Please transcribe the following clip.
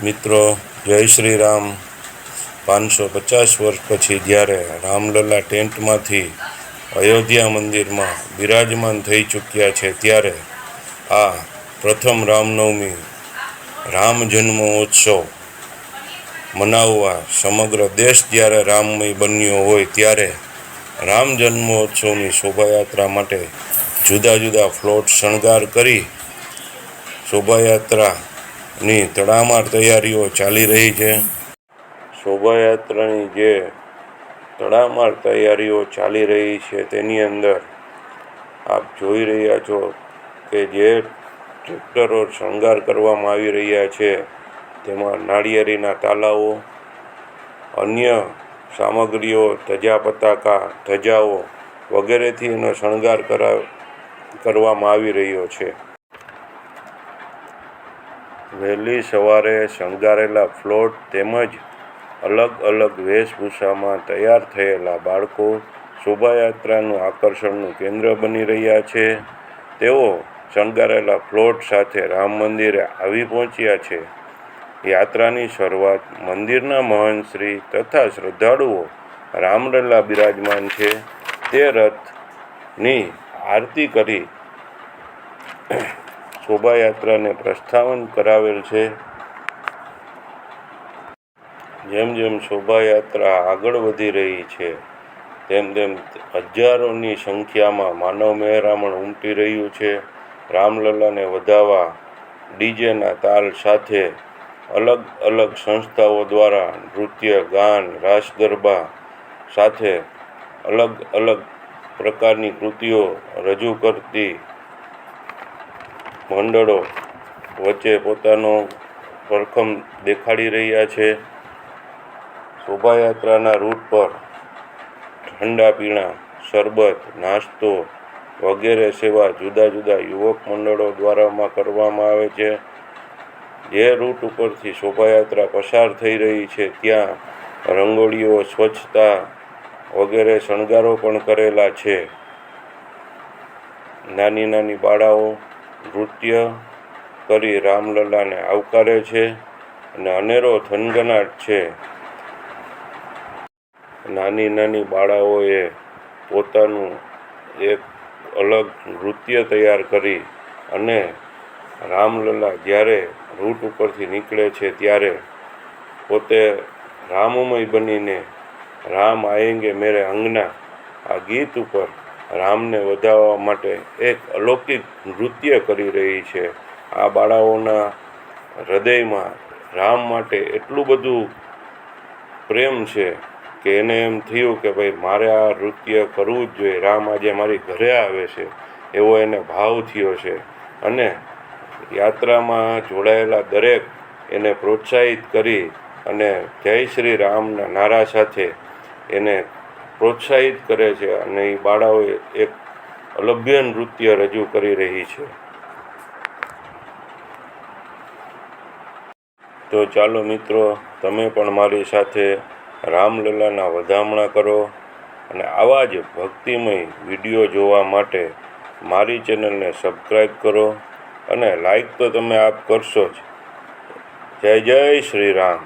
મિત્રો, જય શ્રી રામ. 550 વર્ષ પછી જ્યારે રામલલા ટેન્ટમાંથી અયોધ્યા મંદિરમાં બિરાજમાન થઈ ચૂક્યા છે, ત્યારે આ પ્રથમ રામનવમી રામ જન્મોત્સવ મનાવવા સમગ્ર દેશ જ્યારે રામમય બન્યો હોય, ત્યારે રામ જન્મોત્સવની શોભાયાત્રા માટે જુદા જુદા ફ્લોટ શણગાર કરી શોભાયાત્રાની તડામાર તૈયારીઓ ચાલી રહી છે. શોભાયાત્રાની જે તડામાર તૈયારીઓ ચાલી રહી છે, તેની અંદર આપ જોઈ રહ્યા છો કે જે ટ્રેક્ટરો શણગાર કરવામાં આવી રહ્યા છે, તેમાં નાળિયેરીના તાલાઓ, અન્ય સામગ્રીઓ, ધજા પતાકા, ધજાઓ વગેરેથી એનો શણગાર કરવામાં આવી રહ્યો છે. વહેલી સવારે શણગારેલા ફ્લોટ તેમજ અલગ અલગ વેશભૂષામાં તૈયાર થયેલા બાળકો શોભાયાત્રાનું આકર્ષણનું કેન્દ્ર બની રહ્યા છે. તેઓ શણગારેલા ફ્લોટ સાથે રામ મંદિરે આવી પહોંચ્યા છે. યાત્રાની શરૂઆત મંદિરના મહંતશ્રી તથા શ્રદ્ધાળુઓ રામલલ્લા બિરાજમાન છે તે રથની આરતી કરી શોભાયાત્રાને પ્રસ્થાન કરાવેલ છે. જેમ જેમ શોભાયાત્રા આગળ વધી રહી છે, તેમ તેમ હજારોની સંખ્યામાં માનવ મહેરામણ ઉમટી રહ્યું છે. રામલલ્લાને વધાવવા ડીજેના તાલ સાથે અલગ અલગ સંસ્થાઓ દ્વારા નૃત્ય, ગાન, રાસ ગરબા સાથે અલગ અલગ પ્રકારની કૃતિઓ રજૂ કરતી મંડળો વચ્ચે પોતાનો પરખમ દેખાડી રહ્યા છે. શોભાયાત્રાના રૂટ પર ઠંડા પીણા, શરબત, નાસ્તો વગેરે સેવા જુદા જુદા યુવક મંડળો દ્વારા કરવામાં આવે છે. જે રૂટ ઉપરથી શોભાયાત્રા પસાર થઈ રહી છે, ત્યાં રંગોળીઓ, સ્વચ્છતા વગેરે શણગારો પણ કરેલા છે. નાની નાની બાળાઓ નૃત્ય કરી રામલલ્લાને આવકારે છે અને અનેરો થનગનાટ છે. નાની નાની બાળાઓએ પોતાનું એક અલગ નૃત્ય તૈયાર કરી અને રામલલ્લા જ્યારે રૂટ ઉપરથી નીકળે છે, ત્યારે પોતે રામમય બનીને રામ આયેંગે મેરે અંગના આ ગીત ઉપર રામને વધાવવા માટે એક અલૌકિક નૃત્ય કરી રહી છે. આ બાળાઓના હૃદયમાં રામ માટે એટલું બધું પ્રેમ છે કે એને એમ થયું કે ભાઈ મારે આ નૃત્ય કરવું જ જોઈએ. રામ આજે મારી ઘરે આવે છે એવો એને ભાવ થયો છે અને યાત્રામાં જોડાયેલા દરેક એને પ્રોત્સાહિત કરી અને જય શ્રી રામના નારા સાથે એને પ્રોત્સાહિત કરે છે અને એ બાળાઓ એક અલભ્ય નૃત્ય રજૂ કરી રહી છે. તો ચાલો મિત્રો, તમે પણ મારી સાથે રામલલ્લાના વધામણા કરો અને આવા જ ભક્તિમય વિડીયો જોવા માટે મારી ચેનલને સબસ્ક્રાઈબ કરો અને લાઈક તો તમે આપ કરશો જ. જય જય શ્રી રામ.